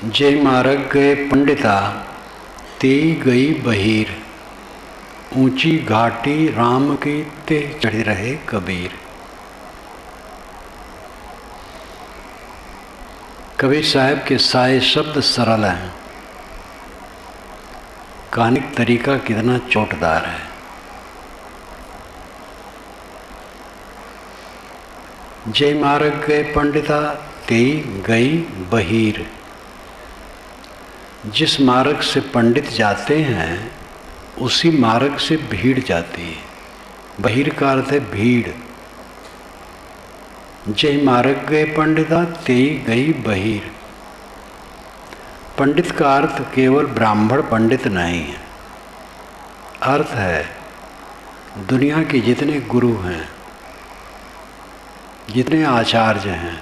जय मार्ग गए पंडिता ते गई बहीर, ऊंची घाटी राम की ते चढ़ रहे कबीर। कबीर साहब के साए शब्द सरल हैं, कहने का तरीका कितना चोटदार है। जय मार्ग गए पंडिता ते गई बहीर। जिस मार्ग से पंडित जाते हैं उसी मार्ग से भीड़ जाती है। बहीर का अर्थ है भीड़। जय मार्ग गए पंडिता ते गई बहीर। पंडित का अर्थ केवल ब्राह्मण पंडित नहीं है, अर्थ है दुनिया के जितने गुरु हैं, जितने आचार्य हैं,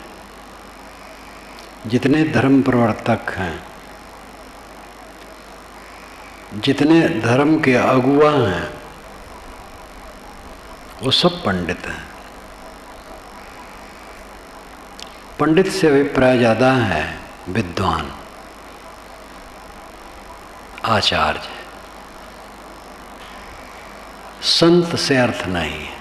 जितने धर्म प्रवर्तक हैं, जितने धर्म के अगुआ हैं, वो सब पंडित हैं। पंडित से अभिप्राय ज़्यादा है विद्वान, आचार्य। संत से अर्थ नहीं है।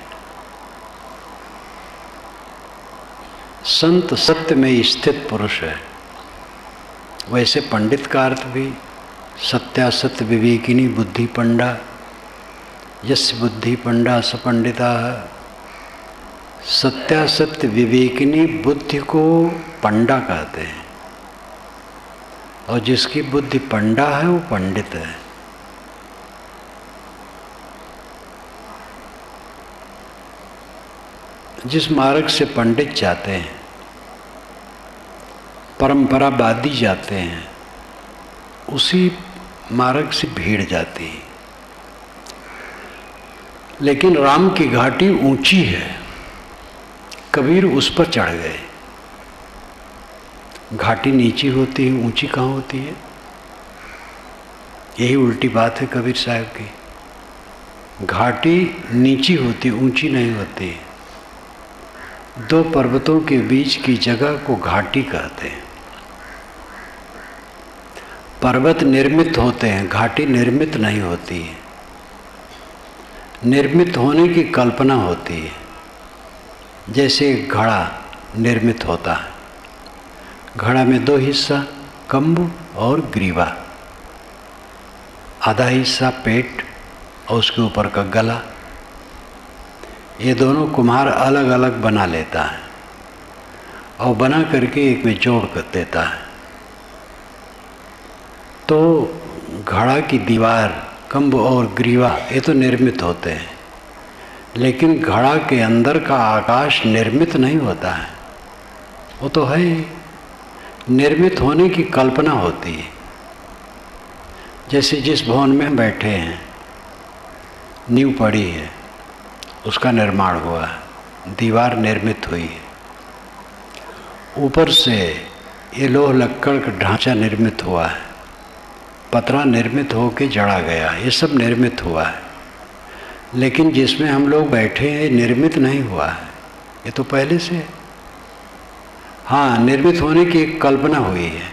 संत सत्य में स्थित पुरुष है। वैसे पंडित का अर्थ भी सत्यासत्य विवेकिनी बुद्धि पंडा, यस्य बुद्धि पंडा स पंडिता। सत्यासत्य विवेकिनी बुद्धि को पंडा कहते हैं, और जिसकी बुद्धि पंडा है वो पंडित है। जिस मार्ग से पंडित जाते हैं, परंपरावादी जाते हैं, उसी मार्ग से भीड़ जाती है। लेकिन राम की घाटी ऊंची है, कबीर उस पर चढ़ गए। घाटी नीची होती है, ऊंची कहाँ होती है? यही उल्टी बात है कबीर साहब की। घाटी नीची होती, ऊंची नहीं होती। दो पर्वतों के बीच की जगह को घाटी कहते हैं। पर्वत निर्मित होते हैं, घाटी निर्मित नहीं होती है। निर्मित होने की कल्पना होती है। जैसे एक घड़ा निर्मित होता है, घड़ा में दो हिस्सा, कंब और ग्रीवा। आधा हिस्सा पेट और उसके ऊपर का गला। ये दोनों कुम्हार अलग अलग बना लेता है और बना करके एक में जोड़ कर देता है। तो घड़ा की दीवार, कंब और ग्रीवा ये तो निर्मित होते हैं, लेकिन घड़ा के अंदर का आकाश निर्मित नहीं होता है। वो तो है ही, निर्मित होने की कल्पना होती है। जैसे जिस भवन में बैठे हैं, नींव पड़ी है, उसका निर्माण हुआ है, दीवार निर्मित हुई है, ऊपर से ये लोह लक्कड़ का ढांचा निर्मित हुआ है, पतरा निर्मित होकर जड़ा गया, ये सब निर्मित हुआ है। लेकिन जिसमें हम लोग बैठे हैं निर्मित नहीं हुआ है, ये तो पहले से। हाँ, निर्मित होने की एक कल्पना हुई है।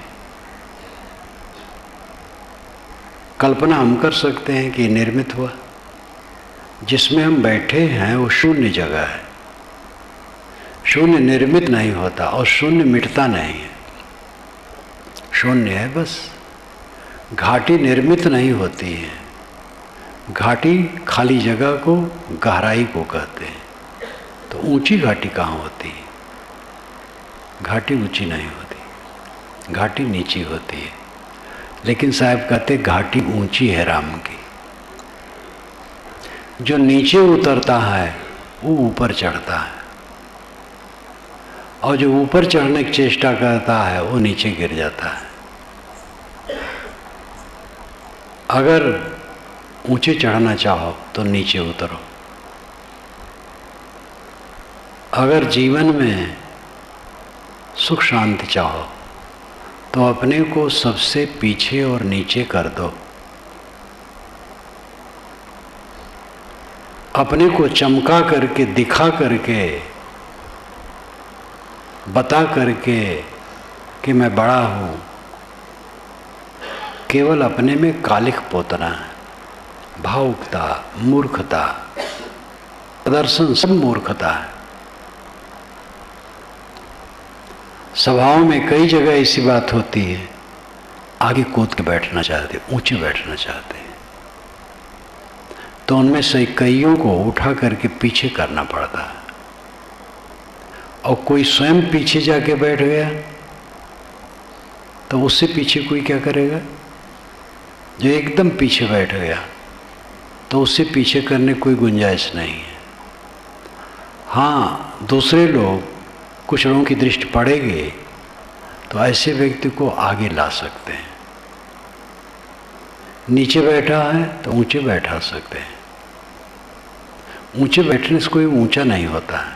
कल्पना हम कर सकते हैं कि निर्मित हुआ। जिसमें हम बैठे हैं वो शून्य जगह है। शून्य निर्मित नहीं होता और शून्य मिटता नहीं है, शून्य है बस। घाटी निर्मित नहीं होती है। घाटी खाली जगह को, गहराई को कहते हैं। तो ऊंची घाटी कहाँ होती है? घाटी ऊंची नहीं होती, घाटी नीची होती है। लेकिन साहब कहते घाटी ऊंची है राम की। जो नीचे उतरता है वो ऊपर चढ़ता है, और जो ऊपर चढ़ने की चेष्टा करता है वो नीचे गिर जाता है। अगर ऊंचे चढ़ना चाहो तो नीचे उतरो। अगर जीवन में सुख शांति चाहो तो अपने को सबसे पीछे और नीचे कर दो। अपने को चमका करके, दिखा करके बता करके कि मैं बड़ा हूँ, केवल अपने में कालिख पोतना है, भावुकता, मूर्खता, प्रदर्शन सब मूर्खता है। सभाओं में कई जगह ऐसी बात होती है, आगे कूद के बैठना चाहते, ऊंचे बैठना चाहते हैं, तो उनमें से कईयों को उठा करके पीछे करना पड़ता है, और कोई स्वयं पीछे जाके बैठ गया तो उससे पीछे कोई क्या करेगा? जो एकदम पीछे बैठ गया तो उससे पीछे करने कोई गुंजाइश नहीं है। हाँ, दूसरे लोग, कुछ लोगों की दृष्टि पड़ेगी तो ऐसे व्यक्ति को आगे ला सकते हैं। नीचे बैठा है तो ऊंचे बैठा सकते हैं। ऊंचे बैठने से कोई ऊंचा नहीं होता है,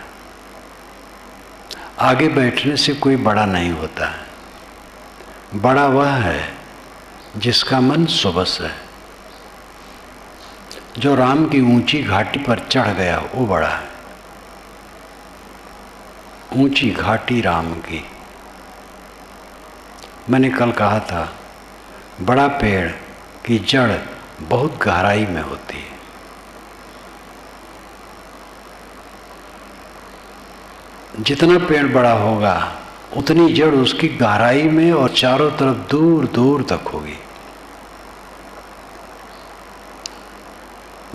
आगे बैठने से कोई बड़ा नहीं होता है। बड़ा वह है जिसका मन सुबस है। जो राम की ऊंची घाटी पर चढ़ गया वो बड़ा है। ऊंची घाटी राम की। मैंने कल कहा था, बड़ा पेड़ की जड़ बहुत गहराई में होती है। जितना पेड़ बड़ा होगा उतनी जड़ उसकी गहराई में और चारों तरफ दूर दूर तक होगी।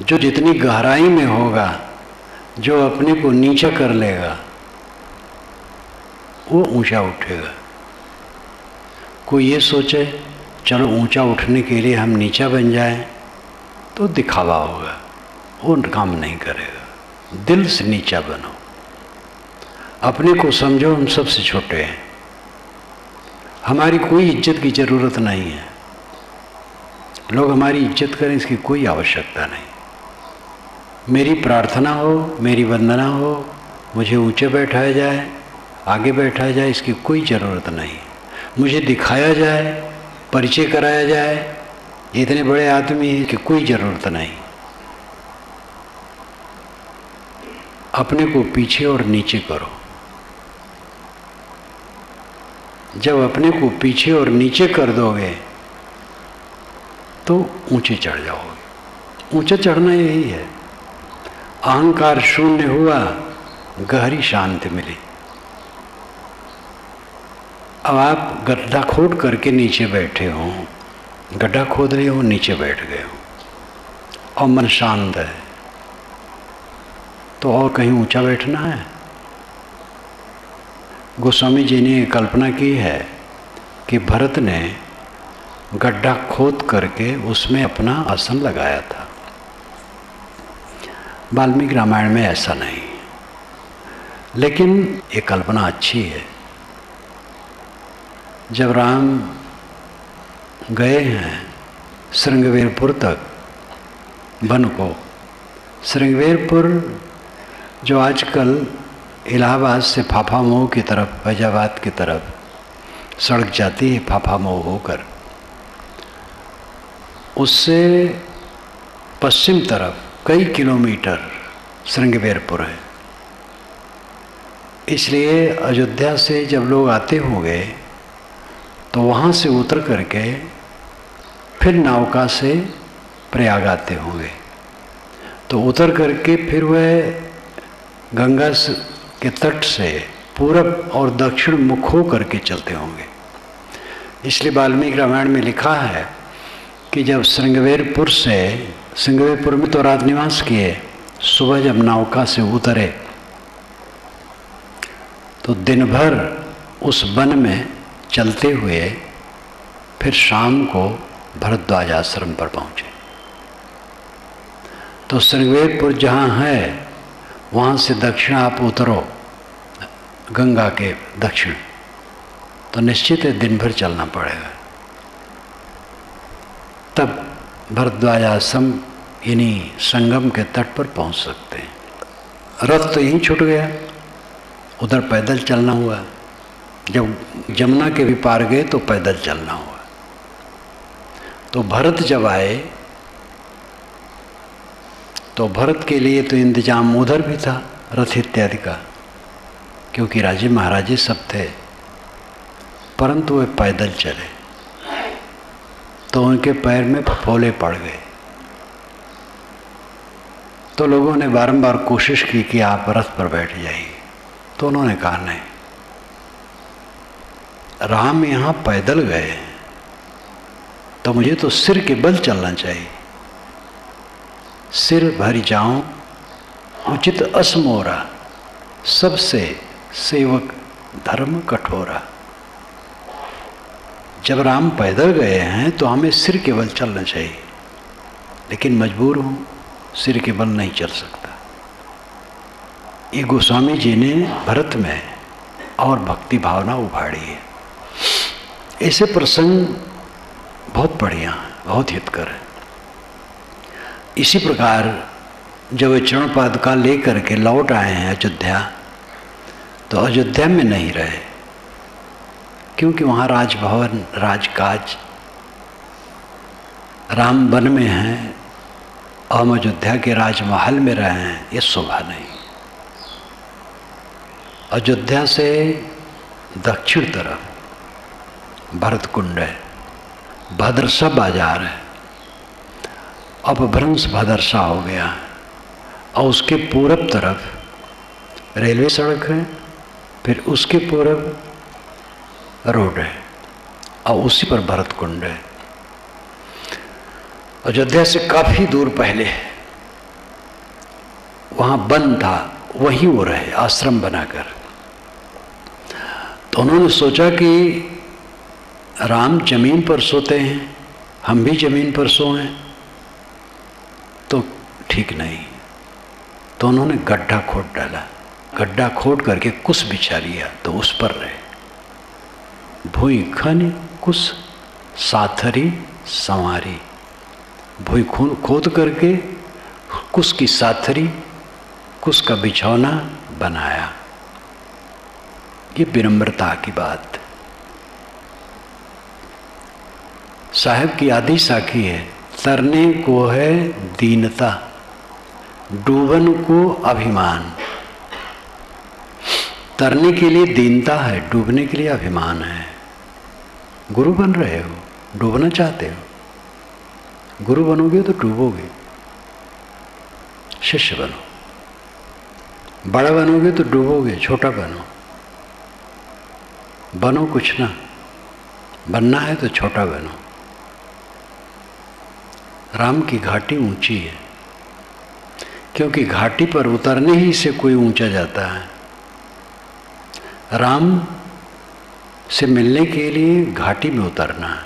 जो जितनी गहराई में होगा, जो अपने को नीचा कर लेगा, वो ऊंचा उठेगा। कोई ये सोचे चलो ऊंचा उठने के लिए हम नीचा बन जाएं, तो दिखावा होगा, वो काम नहीं करेगा। दिल से नीचा बनो, अपने को समझो हम सबसे छोटे हैं, हमारी कोई इज्जत की ज़रूरत नहीं है। लोग हमारी इज्जत करें इसकी कोई आवश्यकता नहीं। मेरी प्रार्थना हो, मेरी वंदना हो, मुझे ऊंचे बैठाया जाए, आगे बैठाया जाए, इसकी कोई ज़रूरत नहीं। मुझे दिखाया जाए, परिचय कराया जाए, इतने बड़े आदमी हैं कि कोई ज़रूरत नहीं। अपने को पीछे और नीचे करो। जब अपने को पीछे और नीचे कर दोगे तो ऊंचे चढ़ जाओगे। ऊंचा चढ़ना यही है। अहंकार शून्य हुआ, गहरी शांति मिली। अब आप गड्ढा खोद करके नीचे बैठे हो, गड्ढा खोद रहे हो, नीचे बैठ गए हो और मन शांत है, तो और कहीं ऊंचा बैठना है? गोस्वामी जी ने कल्पना की है कि भरत ने गड्ढा खोद करके उसमें अपना आसन लगाया था। वाल्मीकि रामायण में ऐसा नहीं, लेकिन ये कल्पना अच्छी है। जब राम गए हैं श्रृंगवेरपुर तक, वन को, श्रृंगवेरपुर जो आजकल इलाहाबाद से फाफामऊ की तरफ, फैजाबाद की तरफ सड़क जाती है, फाफामऊ होकर, उससे पश्चिम तरफ कई किलोमीटर श्रृंगवेरपुर है। इसलिए अयोध्या से जब लोग आते होंगे तो वहाँ से उतर करके फिर नौका से प्रयाग आते होंगे, तो उतर करके फिर वह गंगा के तट से पूरब और दक्षिण मुख हो करके चलते होंगे। इसलिए वाल्मीकि रामायण में लिखा है कि जब श्रृंगवेरपुर से, श्रृंगवेरपुर में तो रात निवास किए, सुबह जब नौका से उतरे तो दिन भर उस वन में चलते हुए फिर शाम को भरद्वाज आश्रम पर पहुँचे। तो श्रृंगवेरपुर जहाँ है वहाँ से दक्षिण आप उतरो, गंगा के दक्षिण, तो निश्चित है दिन भर चलना पड़ेगा। तब भरद्वाज आश्रम इन्हीं संगम के तट पर पहुँच सकते हैं। रथ तो यहीं छूट गया, उधर पैदल चलना हुआ। जब जमुना के भी पार गए तो पैदल चलना हुआ। तो भरत जब आए तो भरत के लिए तो इंतजाम उधर भी था, रथ इत्यादि का, क्योंकि राजे महाराजे सब थे, परंतु वे पैदल चले तो उनके पैर में फफोले पड़ गए। तो लोगों ने बारंबार कोशिश की कि आप रथ पर बैठ जाइए, तो उन्होंने कहा नहीं, राम यहाँ पैदल गए तो मुझे तो सिर के बल चलना चाहिए। सिर भर जाऊं उचित असमोरा, सबसे सेवक धर्म कठोरा। जब राम पैदल गए हैं तो हमें सिर के बल चलना चाहिए, लेकिन मजबूर हूं, सिर के बल नहीं चल सकता। ये गोस्वामी जी ने भरत में और भक्ति भावना उभारी है। ऐसे प्रसंग बहुत बढ़िया, बहुत हितकर है। इसी प्रकार जब वे चरण पादुका लेकर के लौट आए हैं अयोध्या, तो अयोध्या में नहीं रहे, क्योंकि वहाँ राजभवन राजकाज, राम वन में हैं, हम अयोध्या के राजमहल में रहे हैं, ये शोभा नहीं। अयोध्या से दक्षिण तरफ भरतकुंड है, भद्रसा बाजार है, अपभ्रंश भद्रसा हो गया, और उसके पूरब तरफ रेलवे सड़क है, फिर उसके पूरब रोड है, और उसी पर भरतकुंड है। अयोध्या से काफी दूर पहले वहाँ वन था, वहीं वो रहे आश्रम बनाकर। तो उन्होंने सोचा कि राम जमीन पर सोते हैं, हम भी जमीन पर सोएं, तो ठीक नहीं। तो उन्होंने गड्ढा खोद डाला, गड्ढा खोद करके कुश बिछा लिया, तो उस पर रहे। भूई खन कुश साथरी संवारी, भूई खून खोद करके कुश की साथरी, कुश का बिछौना बनाया। ये विनम्रता की बात। साहब की आदि साखी है, तरने को है दीनता, डूबन को अभिमान। तरने के लिए दीनता है, डूबने के लिए अभिमान है। गुरु बन रहे हो, डूबना चाहते हो, गुरु बनोगे तो डूबोगे। शिष्य बनो, बड़ा बनोगे तो डूबोगे, छोटा बनो। बनो कुछ ना, बनना है तो छोटा बनो। राम की घाटी ऊंची है, क्योंकि घाटी पर उतरने ही से कोई ऊंचा जाता है। राम से मिलने के लिए घाटी में उतरना है।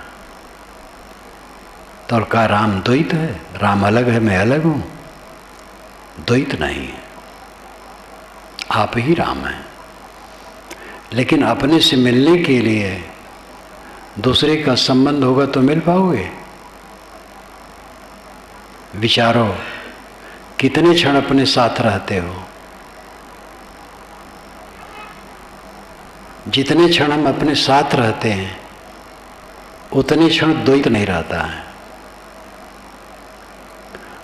तो क्या राम द्वैत है? राम अलग है, मैं अलग हूं? द्वैत नहीं है, आप ही राम हैं। लेकिन अपने से मिलने के लिए दूसरे का संबंध होगा तो मिल पाओगे? विचारो, कितने क्षण अपने साथ रहते हो? जितने क्षण हम अपने साथ रहते हैं उतने क्षण द्वैत नहीं रहता है।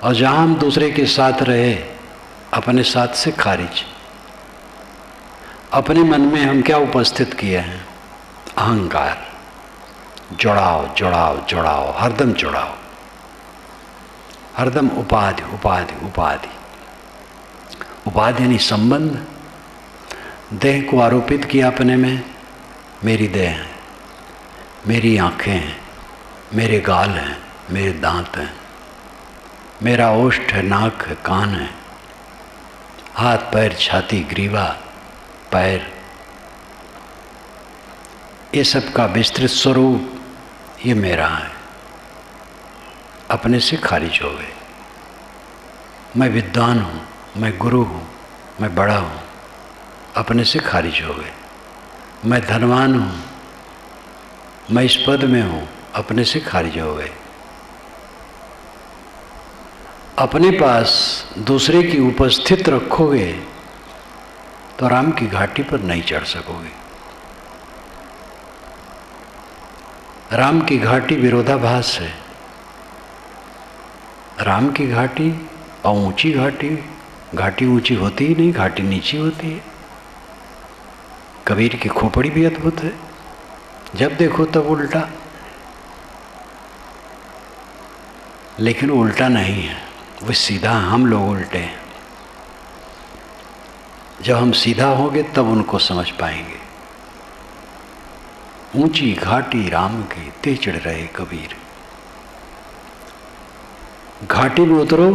और जहां हम दूसरे के साथ रहे, अपने साथ से खारिज। अपने मन में हम क्या उपस्थित किए हैं? अहंकार। जुड़ाव जुड़ाव जुड़ाव, हरदम जुड़ाव, हरदम उपाधि उपाधि उपाधि। उपाधि यानी संबंध। देह को आरोपित किया अपने में, मेरी देह है, मेरी आंखें हैं, मेरे गाल हैं, मेरे दांत हैं, मेरा ओष्ठ है, नाक है, कान है, हाथ पैर छाती ग्रीवा पैर, ये सब का विस्तृत स्वरूप ये मेरा है। अपने से खारिज हो गए। मैं विद्वान हूँ, मैं गुरु हूँ, मैं बड़ा हूँ, अपने से खारिज हो गए। मैं धनवान हूँ, मैं इस पद में हूँ, अपने से खारिज हो गए। अपने पास दूसरे की उपस्थित रखोगे तो राम की घाटी पर नहीं चढ़ सकोगे। राम की घाटी विरोधाभास है। राम की घाटी और ऊंची घाटी, घाटी ऊंची होती ही नहीं, घाटी नीची होती है। कबीर की खोपड़ी भी अद्भुत है, जब देखो तब उल्टा। लेकिन उल्टा नहीं है, वो सीधा, हम लोग उल्टे हैं। जब हम सीधा होंगे तब उनको समझ पाएंगे। ऊंची घाटी राम की ते चढ़ रहे कबीर, घाटी में उतरो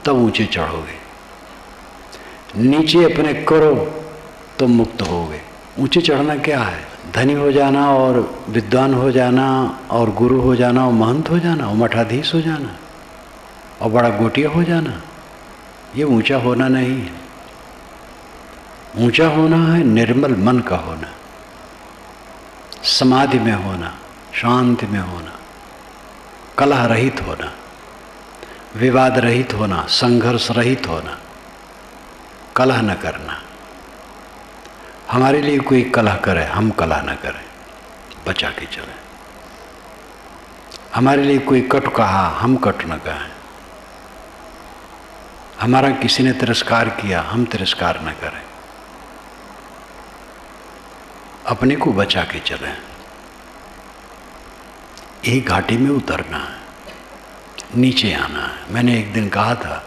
तब ऊंचे चढ़ोगे, नीचे अपने करो तो मुक्त होगे। ऊंचे चढ़ना क्या है? धनी हो जाना और विद्वान हो जाना और गुरु हो जाना और महंत हो जाना और मठाधीश हो जाना और बड़ा गोटिया हो जाना, ये ऊंचा होना नहीं है। ऊंचा होना है निर्मल मन का होना, समाधि में होना, शांति में होना, कलह रहित होना, विवाद रहित होना, संघर्ष रहित होना, कलह न करना। हमारे लिए कोई कलह करे, हम कलह न करें, बचा के चलें। हमारे लिए कोई कट कहा, हम कट न कहें। हमारा किसी ने तिरस्कार किया, हम तिरस्कार न करें। अपने को बचा के चलें। एक घाटी में उतरना है, नीचे आना है। मैंने एक दिन कहा था,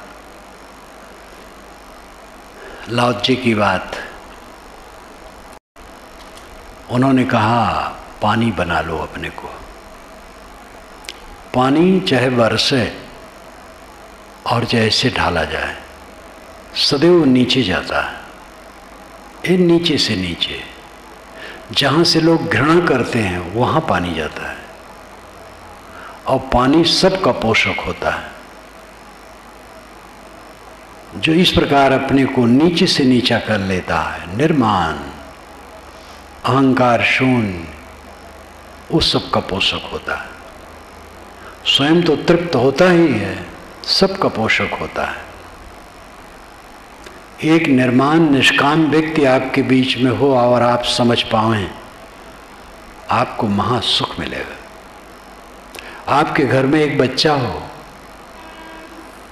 लाओ त्से की बात, उन्होंने कहा पानी बना लो अपने को। पानी चाहे बरसे और जैसे ढाला जाए सदैव नीचे जाता है। ये नीचे से नीचे, जहाँ से लोग घृणा करते हैं वहाँ पानी जाता है, और पानी सबका पोषक होता है। जो इस प्रकार अपने को नीचे से नीचा कर लेता है, निर्माण, अहंकार शून्य, उस सबका पोषक होता है। स्वयं तो तृप्त होता ही है, सबका पोषक होता है। एक निर्माण निष्काम व्यक्ति आपके बीच में हो और आप समझ पाएं, आपको महासुख मिलेगा। आपके घर में एक बच्चा हो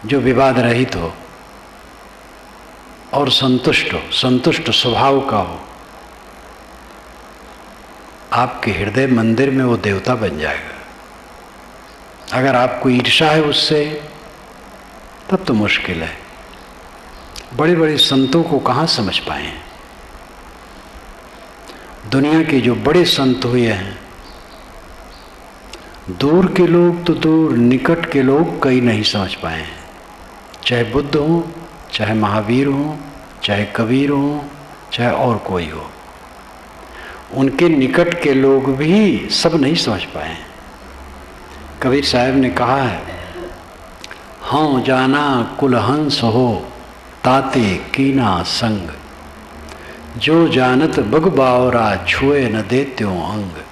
जो विवाद रहित हो और संतुष्ट स्वभाव का हो, आपके हृदय मंदिर में वो देवता बन जाएगा। अगर आपको ईर्ष्या है उससे, तब तो मुश्किल है। बड़े बड़े संतों को कहाँ समझ पाए हैं? दुनिया के जो बड़े संत हुए हैं, दूर के लोग तो दूर, निकट के लोग कई नहीं समझ पाए हैं। चाहे बुद्ध हो, चाहे महावीर हो, चाहे कबीर हो, चाहे और कोई हो, उनके निकट के लोग भी सब नहीं समझ पाए हैं। कबीर साहब ने कहा है, हाँ जाना कुलहंस हो ताते कीना संग, जो जानत बग बावरा छुए न देत्यो अंग।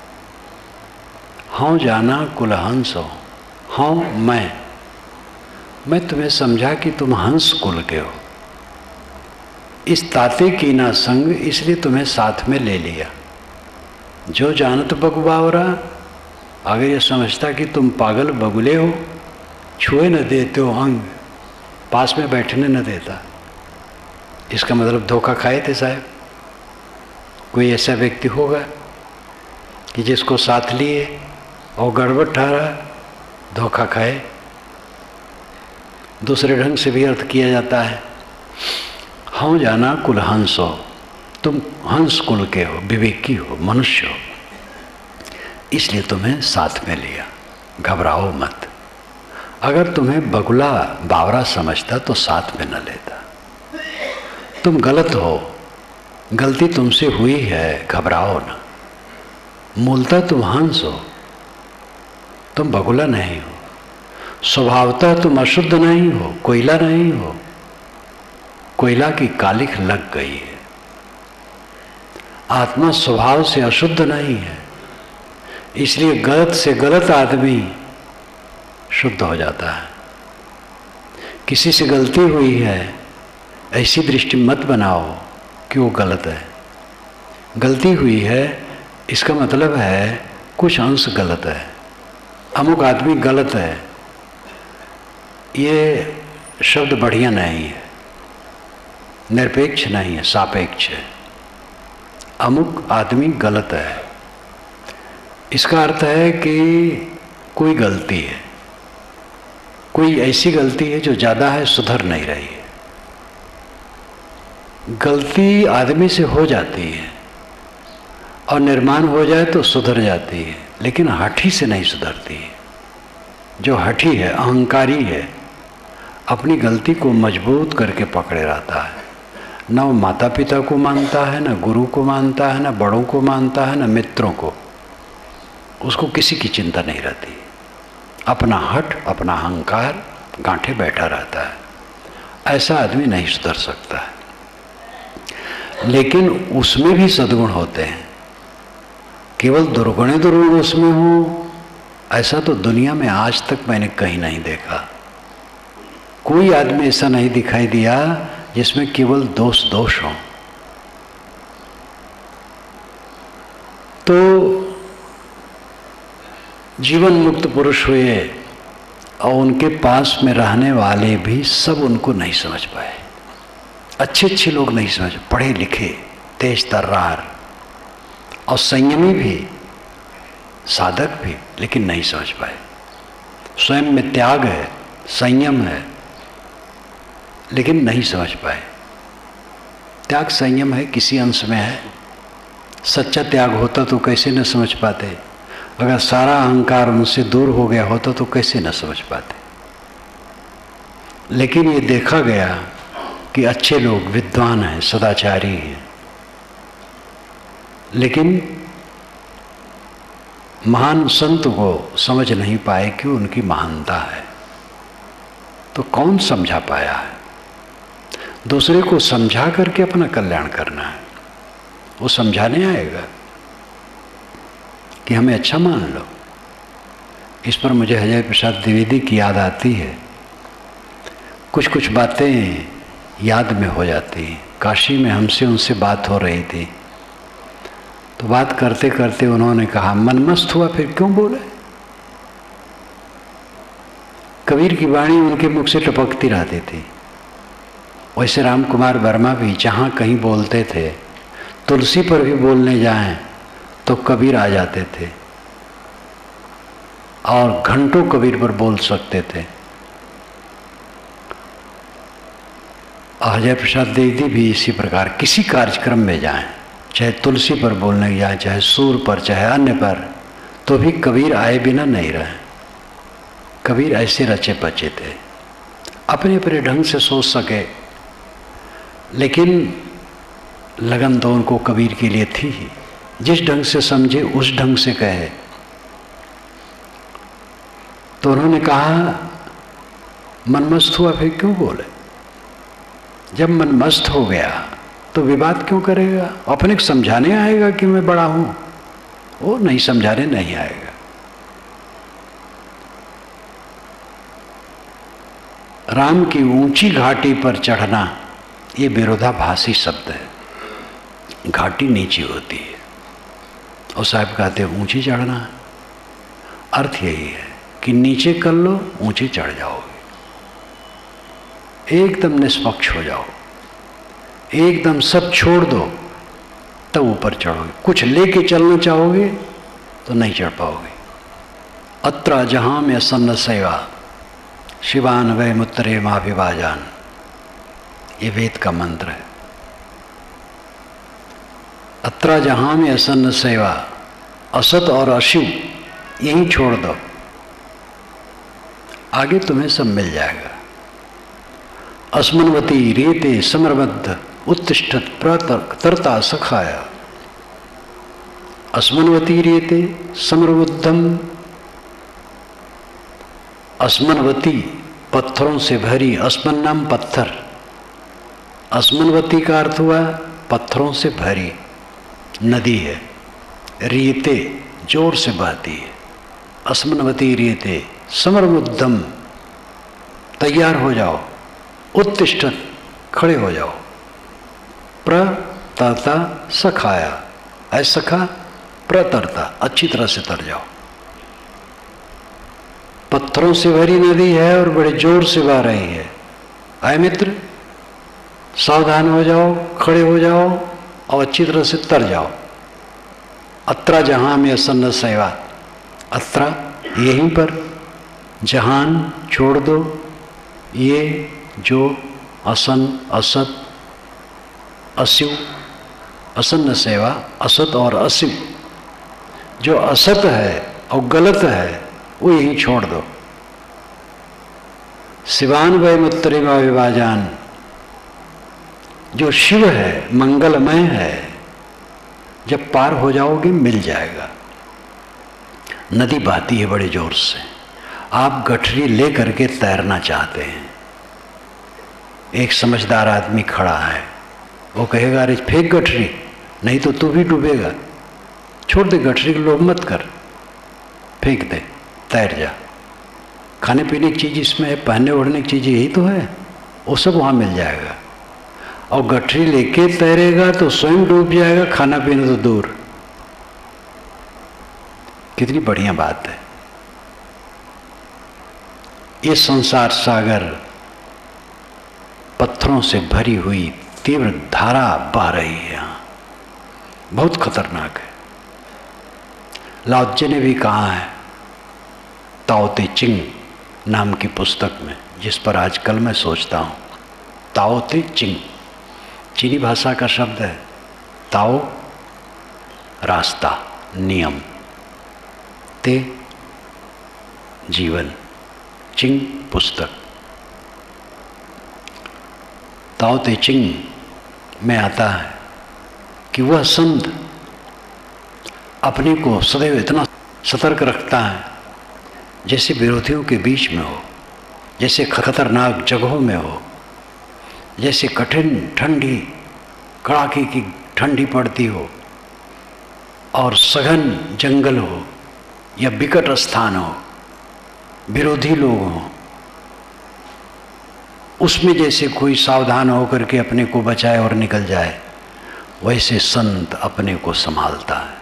हाँ जाना कुलहंस हो, हाँ मैं तुम्हें समझा कि तुम हंस कुल के हो। इस ताते कीना संग, इसलिए तुम्हें साथ में ले लिया। जो जानत बग बावरा, अगर ये समझता कि तुम पागल बगुले हो, छुए न देते हो अंग, पास में बैठने न देता, इसका मतलब धोखा खाए थे साहब। कोई ऐसा व्यक्ति होगा कि जिसको साथ लिए और गड़बड़ ठहरा, धोखा खाए। दूसरे ढंग से भी अर्थ किया जाता है, हाँ जाना कुल हंस हो, तुम हंस कुल के हो, विवेकी हो, मनुष्य हो, इसलिए तुम्हें साथ में लिया। घबराओ मत। अगर तुम्हें बगुला बावरा समझता तो साथ में न लेता। तुम गलत हो, गलती तुमसे हुई है, घबराओ ना। मूलतः तुम हंस हो, तुम बगुला नहीं हो। स्वभावतः तुम अशुद्ध नहीं हो, कोयला नहीं हो। कोयला की कालिख लग गई है। आत्मा स्वभाव से अशुद्ध नहीं है, इसलिए गलत से गलत आदमी शुद्ध हो जाता है। किसी से गलती हुई है, ऐसी दृष्टि मत बनाओ कि वो गलत है। गलती हुई है, इसका मतलब है कुछ अंश गलत है, अमुक आदमी गलत है। ये शब्द बढ़िया नहीं है, निरपेक्ष नहीं है, सापेक्ष है। अमुक आदमी गलत है, इसका अर्थ है कि कोई गलती है, कोई ऐसी गलती है जो ज़्यादा है, सुधर नहीं रही है। गलती आदमी से हो जाती है और निर्माण हो जाए तो सुधर जाती है, लेकिन हठी से नहीं सुधरती है। जो हठी है, अहंकारी है, अपनी गलती को मजबूत करके पकड़े रहता है। न वो माता पिता को मानता है, न गुरु को मानता है, न बड़ों को मानता है, न मित्रों को। उसको किसी की चिंता नहीं रहती। अपना हठ, अपना अहंकार गांठे बैठा रहता है। ऐसा आदमी नहीं सुधर सकता है। लेकिन उसमें भी सद्गुण होते हैं। केवल दुर्गुण दुर्गुण उसमें हो, ऐसा तो दुनिया में आज तक मैंने कहीं नहीं देखा। कोई आदमी ऐसा नहीं दिखाई दिया जिसमें केवल दोष दोष हो। तो जीवन मुक्त पुरुष हुए और उनके पास में रहने वाले भी सब उनको नहीं समझ पाए। अच्छे अच्छे लोग नहीं समझ, पढ़े लिखे, तेज तर्रार और संयमी भी, साधक भी, लेकिन नहीं समझ पाए। स्वयं में त्याग है, संयम है, लेकिन नहीं समझ पाए। त्याग संयम है, किसी अंश में है। सच्चा त्याग होता तो कैसे न समझ पाते। अगर सारा अहंकार उनसे दूर हो गया होता तो कैसे न समझ पाते। लेकिन ये देखा गया कि अच्छे लोग विद्वान हैं, सदाचारी हैं, लेकिन महान संत को समझ नहीं पाए कि उनकी महानता है। तो कौन समझा पाया है? दूसरे को समझा करके अपना कल्याण करना है। वो समझाने आएगा कि हमें अच्छा मान लो। इस पर मुझे अजय प्रसाद द्विवेदी की याद आती है। कुछ कुछ बातें याद में हो जाती। काशी में हमसे उनसे बात हो रही थी, तो बात करते करते उन्होंने कहा, मन मस्त हुआ फिर क्यों बोले। कबीर की वाणी उनके मुख से टपकती रहती थी। वैसे राम कुमार वर्मा भी जहाँ कहीं बोलते थे, तुलसी पर भी बोलने जाएं तो कबीर आ जाते थे और घंटों कबीर पर बोल सकते थे। अजय प्रसाद द्विवेदी भी इसी प्रकार किसी कार्यक्रम में जाएं, चाहे तुलसी पर बोलने जाएं, चाहे सूर पर, चाहे अन्य पर, तो भी कबीर आए बिना नहीं रहे। कबीर ऐसे रचे पचे थे, अपने अपने ढंग से सोच सके, लेकिन लगन तो उनको कबीर के लिए थी ही। जिस ढंग से समझे उस ढंग से कहे। तो उन्होंने कहा, मन मस्त हुआ फिर क्यों बोले। जब मन मस्त हो गया तो विवाद क्यों करेगा। अपने को समझाने आएगा कि मैं बड़ा हूं, वो नहीं समझाने नहीं आएगा। राम की ऊंची घाटी पर चढ़ना, ये विरोधाभासी शब्द है। घाटी नीची होती है और साहब कहते हैं ऊंची चढ़ना। अर्थ यही है कि नीचे कर लो, ऊंचे चढ़ जाओगे। एकदम निष्पक्ष हो जाओ, एकदम सब छोड़ दो, तब ऊपर चढ़ोगे। कुछ लेके चलना चाहोगे तो नहीं चढ़ पाओगे। अत्र जहां में सन्न सेवा शिवान वै मुत्तरे माँ विभाजान, ये वेद का मंत्र है। अत्र जहां में असन्न सेवा, असत और अशिव यहीं छोड़ दो, आगे तुम्हें सब मिल जाएगा। अस्मन्वती रेते समरबद्ध उत्तिष्ठत प्रतरता सखाया। अस्मन्वती रेते समरबुद्धम, अस्मन्वती पत्थरों से भरी, अस्मन नाम पत्थर, अस्मन्वती का अर्थ हुआ पत्थरों से भरी नदी है। रेते जोर से बहती है। अस्मन्वती रेते समरमुद्धम, तैयार हो जाओ। उत्तिष्ठत, खड़े हो जाओ। प्रतरता सखाया, ऐसा सखा प्रतरता, अच्छी तरह से तर जाओ। पत्थरों से भरी नदी है और बड़े जोर से बह रही है। आए मित्र, सावधान हो जाओ, खड़े हो जाओ, और अच्छी तरह से तर जाओ। अत्रा जहाँ में असन्न सेवा, अत्रा यहीं पर, जहान छोड़ दो, ये जो असन असत असिव, असन्न सेवा असत और असिव, जो असत है और गलत है वो यहीं छोड़ दो। शिवान वै मुत्तरिमा विभाजान, जो शिव है मंगलमय है, जब पार हो जाओगे मिल जाएगा। नदी बहती है बड़े जोर से, आप गठरी ले करके तैरना चाहते हैं, एक समझदार आदमी खड़ा है, वो कहेगा अरे फेंक गठरी, नहीं तो तू भी डूबेगा, छोड़ दे गठरी को, लोभ मत कर, फेंक दे, तैर जा। खाने पीने की चीज़ इसमें है, पहनने ओढ़ने की चीज़ यही तो है, वो सब वहाँ मिल जाएगा। और गठरी लेके तैरेगा तो स्वयं डूब जाएगा, खाना पीना तो दूर। कितनी बढ़िया बात है। ये संसार सागर पत्थरों से भरी हुई तीव्र धारा बह रही है, यहाँ बहुत खतरनाक है। लाओ त्से ने भी कहा है ताओ ते चिंग नाम की पुस्तक में, जिस पर आजकल मैं सोचता हूँ। ताओ ते चिंग चीनी भाषा का शब्द है। ताओ रास्ता, नियम, ते जीवन, चिंग पुस्तक। ताओ ते चिंग में आता है कि वह संत अपने को सदैव इतना सतर्क रखता है जैसे विरोधियों के बीच में हो, जैसे खतरनाक जगहों में हो, जैसे कठिन ठंडी कड़ाके की ठंडी पड़ती हो और सघन जंगल हो या विकट स्थान हो, विरोधी लोग हों, उसमें जैसे कोई सावधान होकर के अपने को बचाए और निकल जाए, वैसे संत अपने को संभालता है,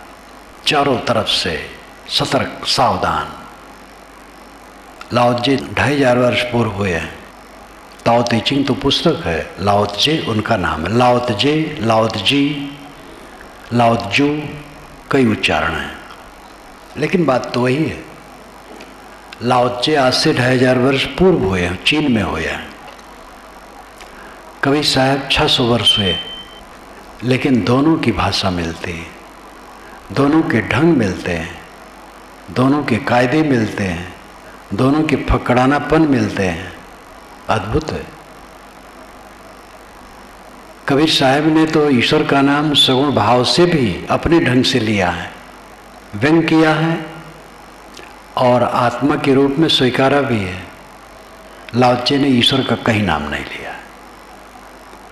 चारों तरफ से सतर्क सावधान। लाओ त्से 2500 वर्ष पूर्व हुए हैं। ताओ ते चिंग तो पुस्तक है, लाओ त्से उनका नाम है। लाओ त्जे, लाओ त्जी, लाओ त्जू कई उच्चारण हैं, लेकिन बात तो वही है। लाओ त्से आज से 2500 वर्ष पूर्व हुए हैं, चीन में हुए हैं। कबीर साहब 600 वर्ष हुए, लेकिन दोनों की भाषा मिलती है, दोनों के ढंग मिलते हैं, दोनों के कायदे मिलते हैं, दोनों के फकड़ानापन मिलते हैं। अद्भुत है। कबीर साहब ने तो ईश्वर का नाम सगुण भाव से भी अपने ढंग से लिया है, व्यंग किया है और आत्मा के रूप में स्वीकारा भी है। लाओ त्से ने ईश्वर का कहीं नाम नहीं लिया।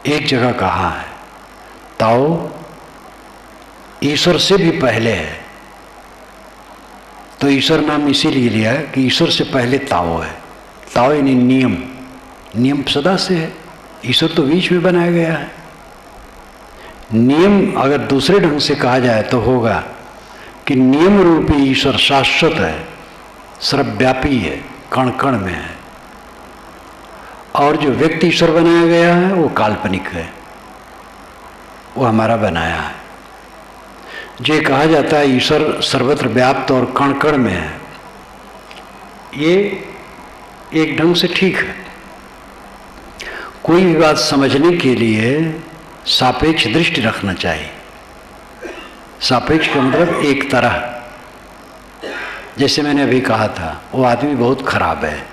एक जगह कहा है ताओ ईश्वर से भी पहले है, तो ईश्वर नाम इसीलिए लिया है कि ईश्वर से पहले ताओ है। ताओ यानी नियम, नियम सदा से है, ईश्वर तो बीच में बनाया गया है। नियम अगर दूसरे ढंग से कहा जाए तो होगा कि नियम रूपी ईश्वर शाश्वत है, सर्वव्यापी है, कण कण में है, और जो व्यक्ति ईश्वर बनाया गया है वो काल्पनिक है, वो हमारा बनाया है। जो कहा जाता है ईश्वर सर्वत्र व्याप्त और कण कण में है, ये एक ढंग से ठीक है। कोई भी बात समझने के लिए सापेक्ष दृष्टि रखना चाहिए। सापेक्ष का मतलब एक तरह। जैसे मैंने अभी कहा था वो आदमी बहुत खराब है,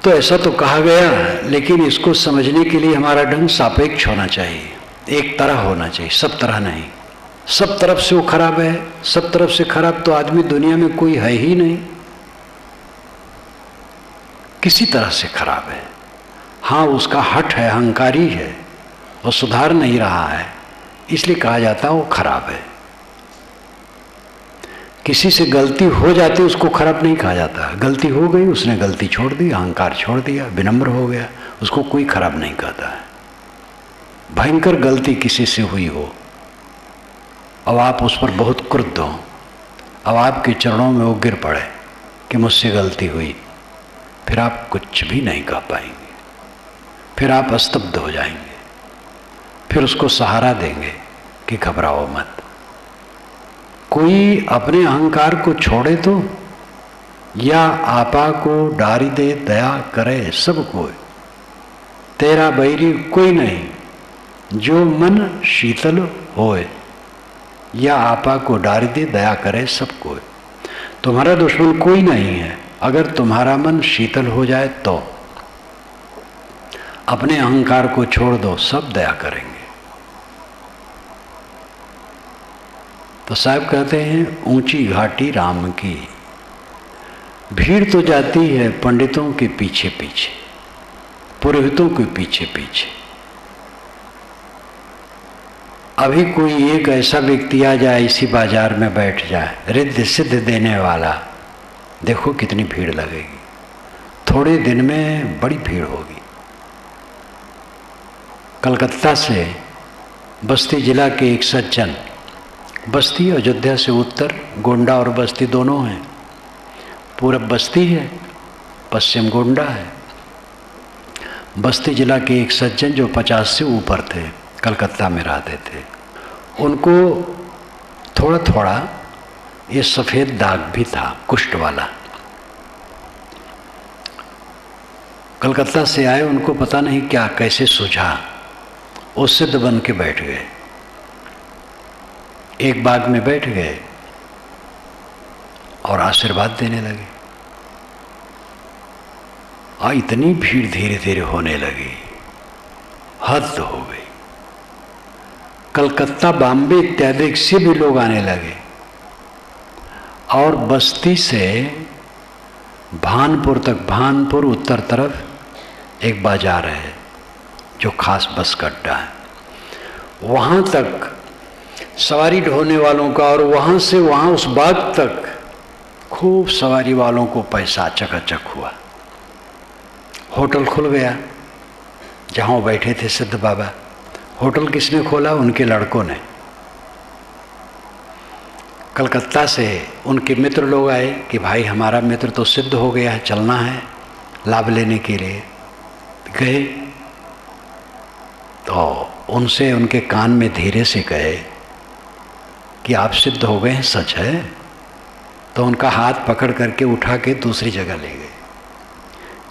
तो ऐसा तो कहा गया, लेकिन इसको समझने के लिए हमारा ढंग सापेक्ष होना चाहिए, एक तरह होना चाहिए, सब तरह नहीं। सब तरफ से वो खराब है, सब तरफ से खराब तो आदमी दुनिया में कोई है ही नहीं, किसी तरह से खराब है। हाँ, उसका हठ है, अहंकारी है, वो सुधार नहीं रहा है, इसलिए कहा जाता है वो खराब है। किसी से गलती हो जाती उसको खराब नहीं कहा जाता। गलती हो गई, उसने गलती छोड़ दी, अहंकार छोड़ दिया, विनम्र हो गया, उसको कोई खराब नहीं कहता है। भयंकर गलती किसी से हुई हो, अब आप उस पर बहुत क्रुद्ध हो, अब आपके चरणों में वो गिर पड़े कि मुझसे गलती हुई, फिर आप कुछ भी नहीं कह पाएंगे, फिर आप स्तब्ध हो जाएंगे। फिर उसको सहारा देंगे कि घबराओ मत। कोई अपने अहंकार को छोड़े तो, या आपा को डारी दे दया करे सब कोई, तेरा बैरी कोई नहीं जो मन शीतल होए, या आपा को डारी दे दया करे सब कोई। तुम्हारा दुश्मन कोई नहीं है अगर तुम्हारा मन शीतल हो जाए तो। अपने अहंकार को छोड़ दो, सब दया करेंगे। तो साहब कहते हैं ऊंची घाटी राम की, भीड़ तो जाती है पंडितों के पीछे पीछे, पुरोहितों के पीछे पीछे। अभी कोई एक ऐसा व्यक्ति आ जाए इसी बाजार में बैठ जाए, रिद्ध सिद्ध देने वाला, देखो कितनी भीड़ लगेगी, थोड़े दिन में बड़ी भीड़ होगी। कलकत्ता से बस्ती जिला के एक सज्जन, बस्ती अयोध्या से उत्तर, गोंडा और बस्ती दोनों हैं, पूरब बस्ती है, पश्चिम गोंडा है। बस्ती जिला के एक सज्जन जो 50 से ऊपर थे, कलकत्ता में रहते थे, उनको थोड़ा थोड़ा ये सफ़ेद दाग भी था, कुष्ठ वाला। कलकत्ता से आए, उनको पता नहीं क्या कैसे सूझा, वो सिद्ध बन के बैठ गए, एक बाग में बैठ गए और आशीर्वाद देने लगे। और इतनी भीड़ धीरे धीरे होने लगी, हद हो गई। कलकत्ता, बॉम्बे इत्यादि से भी लोग आने लगे। और बस्ती से भानपुर तक, भानपुर उत्तर तरफ एक बाजार है जो खास बस का अड्डा है, वहाँ तक सवारी ढोने वालों का, और वहाँ से वहाँ उस बाग तक खूब सवारी वालों को पैसा चकाचक हुआ। होटल खुल गया जहाँ वो बैठे थे सिद्ध बाबा। होटल किसने खोला? उनके लड़कों ने। कलकत्ता से उनके मित्र लोग आए कि भाई हमारा मित्र तो सिद्ध हो गया है, चलना है लाभ लेने के लिए। गए तो उनसे उनके कान में धीरे से कहे कि आप सिद्ध हो गए हैं, सच है? तो उनका हाथ पकड़ करके उठा के दूसरी जगह ले गए।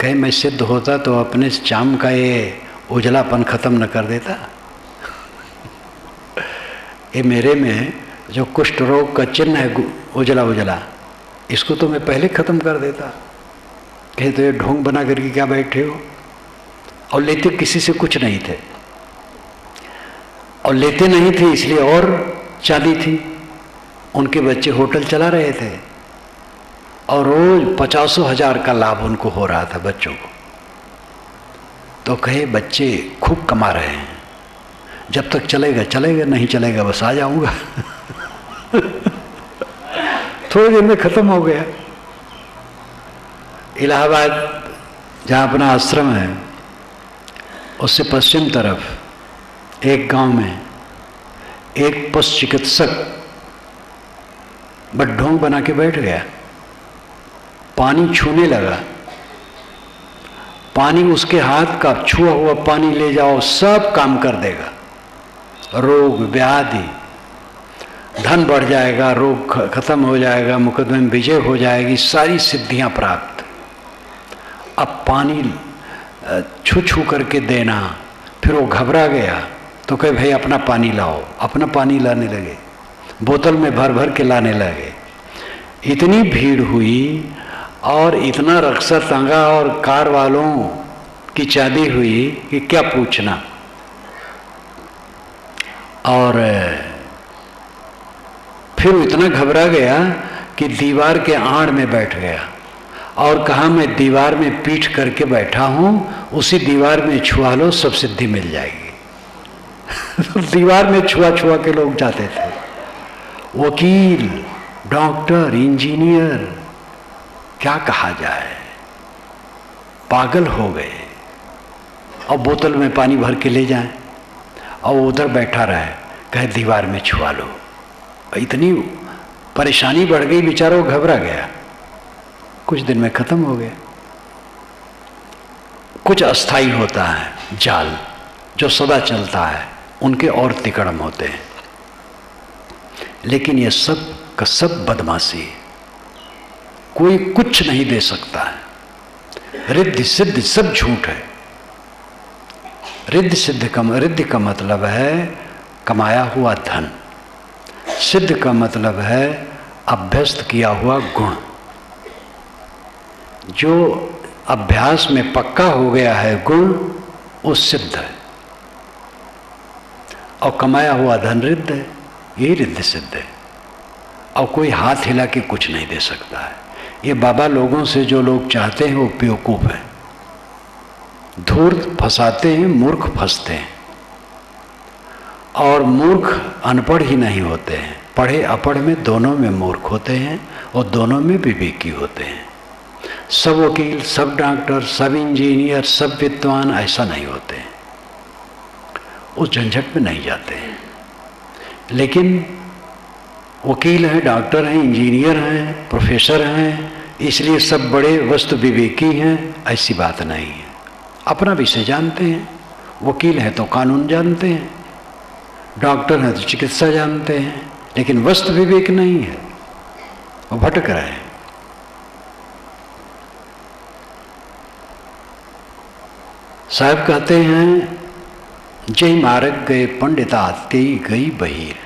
कहे मैं सिद्ध होता तो अपने चाम का ये उजलापन खत्म न कर देता, ये मेरे में जो कुष्ठ रोग का चिन्ह है उजला उजला, इसको तो मैं पहले ख़त्म कर देता। कहे तो ये ढोंग बना करके क्या बैठे हो? और लेते किसी से कुछ नहीं थे, और लेते नहीं थे इसलिए और चांदी थी। उनके बच्चे होटल चला रहे थे और रोज 50,000 का लाभ उनको हो रहा था बच्चों को। तो कहे बच्चे खूब कमा रहे हैं, जब तक चलेगा चलेगा, नहीं चलेगा बस आ जाऊंगा। थोड़ी देर में खत्म हो गया। इलाहाबाद जहाँ अपना आश्रम है, उससे पश्चिम तरफ एक गांव में एक पशु चिकित्सक ढोंग बना के बैठ गया। पानी छूने लगा, पानी उसके हाथ का छुआ हुआ पानी ले जाओ सब काम कर देगा। रोग व्याधि, धन बढ़ जाएगा, रोग खत्म हो जाएगा, मुकदमे में विजय हो जाएगी, सारी सिद्धियां प्राप्त। अब पानी छू छू करके देना। फिर वो घबरा गया तो कहे भाई अपना पानी लाओ। अपना पानी लाने लगे, बोतल में भर भर के लाने लगे। इतनी भीड़ हुई और इतना रक्शा तंगा और कार वालों की चादी हुई कि क्या पूछना। और फिर इतना घबरा गया कि दीवार के आड़ में बैठ गया और कहा मैं दीवार में पीठ करके बैठा हूं, उसी दीवार में छुआ लो सब सिद्धि मिल जाएगी। दीवार में छुआ छुआ के लोग जाते थे। वकील, डॉक्टर, इंजीनियर, क्या कहा जाए, पागल हो गए। और बोतल में पानी भर के ले जाएं और उधर बैठा रहे, कहे दीवार में छुआ लो। इतनी परेशानी बढ़ गई, बेचारा घबरा गया। कुछ दिन में खत्म हो गया। कुछ अस्थाई होता है जाल जो सदा चलता है, उनके और तिकड़म होते हैं। लेकिन ये सब का सब बदमाशी है, कोई कुछ नहीं दे सकता है। रिद्धि सिद्धि सब झूठ है। रिद्धि का मतलब है कमाया हुआ धन, सिद्ध का मतलब है अभ्यस्त किया हुआ गुण। जो अभ्यास में पक्का हो गया है गुण, वो सिद्ध है, और कमाया हुआ धन रिद्ध है। यही रिद्धि सिद्ध है, और कोई हाथ हिला के कुछ नहीं दे सकता है। ये बाबा लोगों से जो लोग चाहते हैं वो बेवकूफ है। धूर्त फंसाते हैं, मूर्ख फंसते हैं। और मूर्ख अनपढ़ ही नहीं होते हैं, पढ़े अपढ़ में दोनों में मूर्ख होते हैं, और दोनों में विवेकी होते हैं। सब वकील, सब डॉक्टर, सब इंजीनियर, सब विद्वान ऐसा नहीं होते हैं, उस झंझट में नहीं जाते हैं। लेकिन वकील हैं, डॉक्टर हैं, इंजीनियर हैं, प्रोफेसर हैं, इसलिए सब बड़े वस्तु विवेकी हैं, ऐसी बात नहीं है। अपना विषय जानते हैं। वकील हैं तो कानून जानते हैं, डॉक्टर हैं तो चिकित्सा जानते हैं, लेकिन वस्तु विवेक नहीं है, वो भटक रहे हैं। साहब कहते हैं, जय मार्ग गए पंडिता तेई गई बहीर।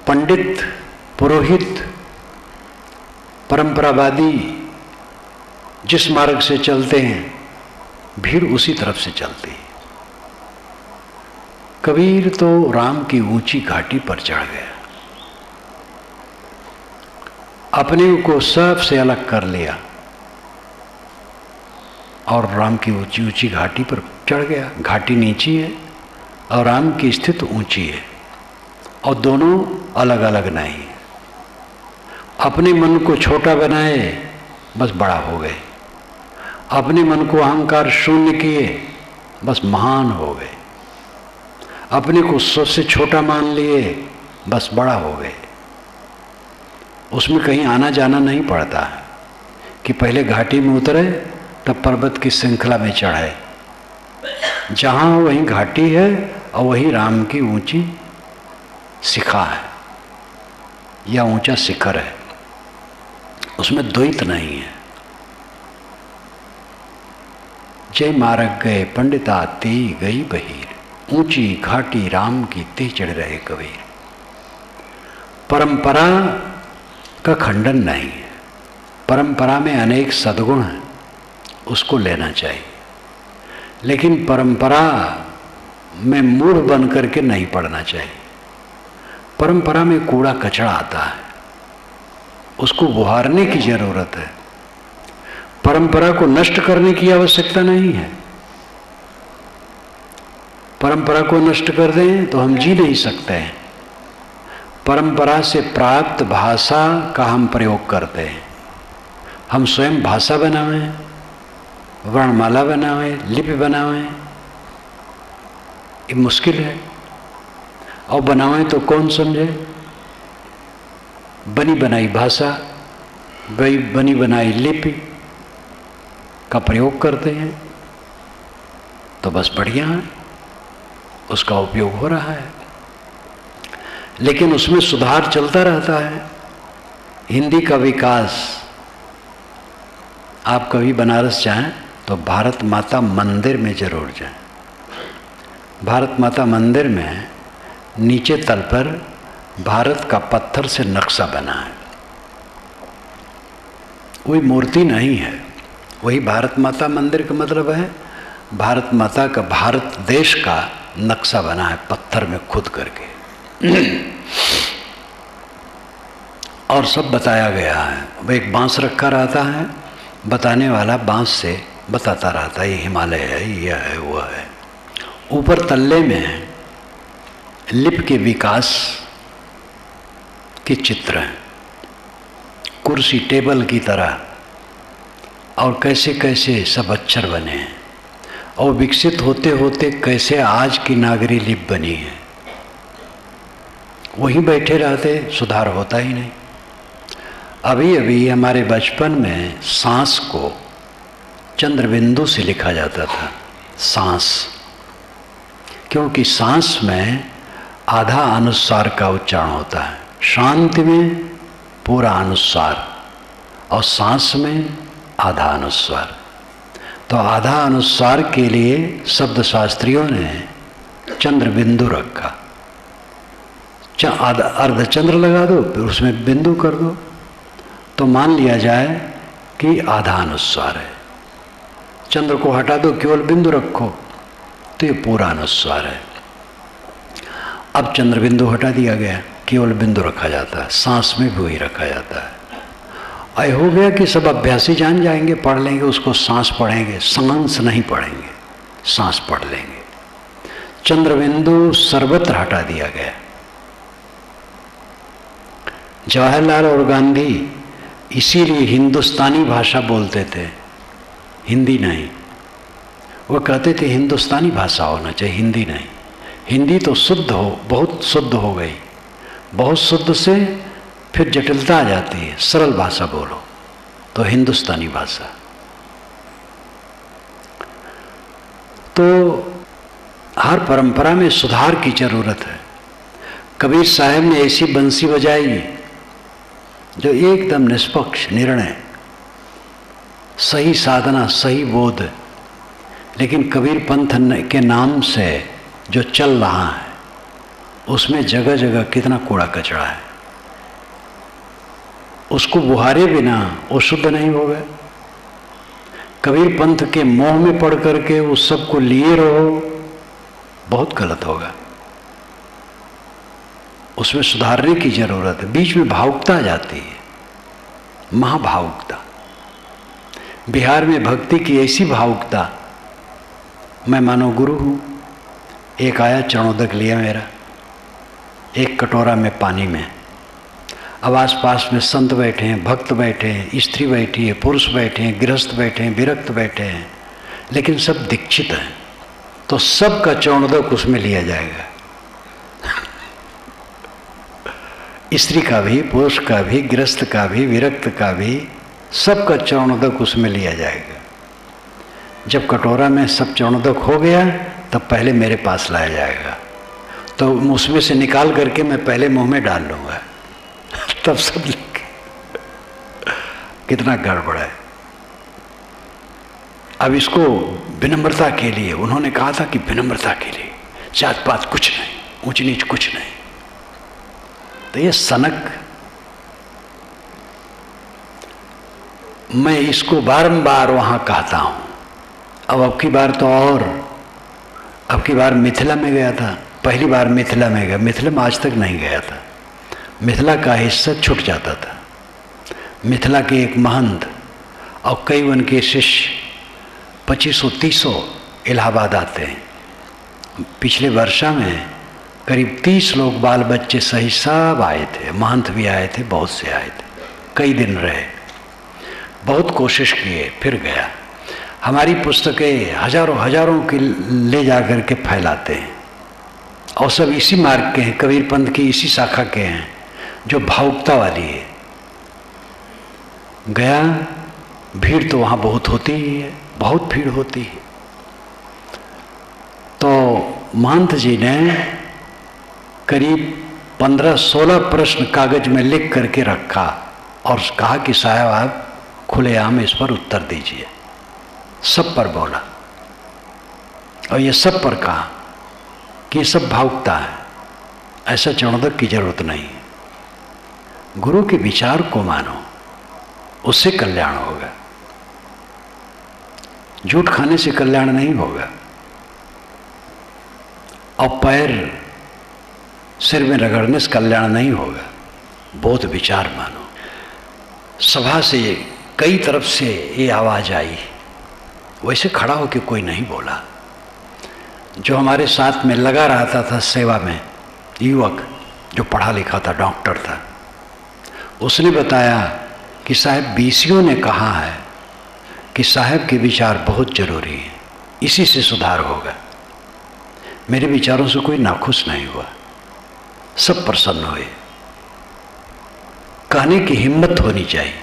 पंडित, पुरोहित, परंपरावादी जिस मार्ग से चलते हैं, भीड़ उसी तरफ से चलती है। कबीर तो राम की ऊंची घाटी पर चढ़ गया, अपने को सबसे अलग कर लिया और राम की ऊंची ऊंची घाटी पर चढ़ गया। घाटी नीची है और राम की स्थिति ऊंची है, और दोनों अलग अलग नहीं है। अपने मन को छोटा बनाए, बस बड़ा हो गए। अपने मन को अहंकार शून्य किए, बस महान हो गए। अपने को सबसे छोटा मान लिए, बस बड़ा हो गए। उसमें कहीं आना जाना नहीं पड़ता है कि पहले घाटी में उतरे तब पर्वत की श्रृंखला में चढ़े। जहाँ वहीं घाटी है और वहीं राम की ऊंची शिखा है या ऊंचा शिखर है, उसमें द्वैत नहीं है। जय मार्ग गए पंडिता तेई गई बहीर, ऊंची घाटी राम की ते चढ़ रहे कबीर। परंपरा का खंडन नहीं है, परंपरा में अनेक सद्गुण हैं, उसको लेना चाहिए। लेकिन परंपरा में मूढ़ बन करके नहीं पढ़ना चाहिए। परंपरा में कूड़ा कचरा आता है, उसको बुहारने की जरूरत है। परंपरा को नष्ट करने की आवश्यकता नहीं है। परंपरा को नष्ट कर दें तो हम जी नहीं सकते हैं। परंपरा से प्राप्त भाषा का हम प्रयोग करते हैं। हम स्वयं भाषा बनावें, वर्णमाला बनावें, लिपि बनावें, ये मुश्किल है। और बनावें तो कौन समझे? बनी बनाई भाषा, बनी बनाई लिपि का प्रयोग करते हैं तो बस बढ़िया है, उसका उपयोग हो रहा है। लेकिन उसमें सुधार चलता रहता है। हिंदी का विकास, आप कभी बनारस जाएं तो भारत माता मंदिर में जरूर जाएं। भारत माता मंदिर में नीचे तल पर भारत का पत्थर से नक्शा बना है। कोई मूर्ति नहीं है, वही भारत माता मंदिर का मतलब है भारत माता का, भारत देश का नक्शा बना है पत्थर में खुद करके। और सब बताया गया है। वो एक बांस रखा रहता है, बताने वाला बांस से बताता रहता है, ये हिमालय है, ये है, वो है। ऊपर तल्ले में लिप के विकास के चित्र हैं, कुर्सी टेबल की तरह, और कैसे कैसे सब अक्षर बने हैं, और विकसित होते होते कैसे आज की नागरी लिपि बनी है। वहीं बैठे रहते, सुधार होता ही नहीं। अभी अभी हमारे बचपन में सांस को चंद्रबिंदु से लिखा जाता था, सांस। क्योंकि सांस में आधा अनुस्वार का उच्चारण होता है, शांति में पूरा अनुस्वार और सांस में आधा अनुस्वार। तो आधा अनुस्वार के लिए शब्द शास्त्रियों ने चंद्र बिंदु रखा। अर्धचंद्र लगा दो, फिर उसमें बिंदु कर दो, तो मान लिया जाए कि आधा अनुस्वार है। चंद्र को हटा दो, केवल बिंदु रखो, तो ये पूरा अनुस्वार है। अब चंद्र बिंदु हटा दिया गया, केवल बिंदु रखा जाता है, सांस में भी वही रखा जाता है। ऐ हो गया कि सब अभ्यासी जान जाएंगे, पढ़ लेंगे उसको, सांस पढ़ेंगे, सांस नहीं पढ़ेंगे, सांस पढ़ लेंगे। चंद्र बिंदु सर्वत्र हटा दिया गया। जवाहरलाल और गांधी इसीलिए हिंदुस्तानी भाषा बोलते थे, हिंदी नहीं। वो कहते थे हिंदुस्तानी भाषा होना चाहिए, हिंदी नहीं। हिंदी तो शुद्ध हो, बहुत शुद्ध हो गई, बहुत शुद्ध से फिर जटिलता आ जाती है, सरल भाषा बोलो, तो हिंदुस्तानी भाषा। तो हर परंपरा में सुधार की जरूरत है। कबीर साहब ने ऐसी बंसी बजाई जो एकदम निष्पक्ष निर्णय, सही साधना, सही बोध। लेकिन कबीर पंथ के नाम से जो चल रहा है उसमें जगह जगह कितना कूड़ा कचरा है। उसको बुहारे बिना वो शुद्ध नहीं होगा। कबीर पंथ के मोह में पड़ करके उस सब को लिए रहो, बहुत गलत होगा। उसमें सुधारने की जरूरत है। बीच में भावुकता आ जाती है, महाभावुकता। बिहार में भक्ति की ऐसी भावुकता, मैं मानो गुरु हूँ, एक आया चरणोदक लिया मेरा, एक कटोरा में पानी में। अब आस पास में संत बैठे हैं, भक्त बैठे हैं, स्त्री बैठी है, पुरुष बैठे हैं, गृहस्थ बैठे हैं, विरक्त बैठे हैं, लेकिन सब दीक्षित हैं। तो सबका चरणोदक उसमें लिया जाएगा, स्त्री का भी, पुरुष का भी, गृहस्थ का भी, विरक्त का भी, सबका चरणोदक उसमें लिया जाएगा। जब कटोरा में सब चरणोदक हो गया तब पहले मेरे पास लाया जाएगा, तो उसमें से निकाल करके मैं पहले मुंह में डाल लूँगा, तब सब कितना गड़बड़ है। अब इसको विनम्रता के लिए उन्होंने कहा था कि विनम्रता के लिए, जात पात कुछ नहीं, ऊंच नीच कुछ नहीं। तो ये सनक, मैं इसको बारंबार वहां कहता हूं। अब की बार तो और, अब की बार मिथिला में गया था, पहली बार मिथिला में गया। मिथिला में आज तक नहीं गया था, मिथिला का हिस्सा छूट जाता था। मिथिला के एक महंत और कई उनके शिष्य 2500-3000 इलाहाबाद आते हैं। पिछले वर्षा में करीब 30 लोग, बाल बच्चे सही सब आए थे, महंत भी आए थे, बहुत से आए थे, कई दिन रहे, बहुत कोशिश किए, फिर गया। हमारी पुस्तकें हजारों हजारों की ले जा कर के फैलाते हैं, और सब इसी मार्ग के हैं, कबीर पंथ की इसी शाखा के हैं जो भावुकता वाली है। गया, भीड़ तो वहाँ बहुत होती ही है, बहुत भीड़ होती है। तो महंत जी ने करीब 15-16 प्रश्न कागज में लिख करके रखा और कहा कि साहब आप खुलेआम इस पर उत्तर दीजिए। सब पर बोला, और ये सब पर कहा कि ये सब भावुकता है, ऐसा चरणोदक की जरूरत नहीं। गुरु के विचार को मानो, उससे कल्याण होगा। झूठ खाने से कल्याण नहीं होगा, और पैर सिर में रगड़ने से कल्याण नहीं होगा। बोध विचार मानो। सभा से कई तरफ से ये आवाज आई, वैसे खड़ा होकर कोई नहीं बोला। जो हमारे साथ में लगा रहता था सेवा में, युवक जो पढ़ा लिखा था, डॉक्टर था, उसने बताया कि साहब बीसियों ने कहा है कि साहब के विचार बहुत जरूरी है, इसी से सुधार होगा। मेरे विचारों से कोई नाखुश नहीं हुआ, सब प्रसन्न हुए। कहने की हिम्मत होनी चाहिए,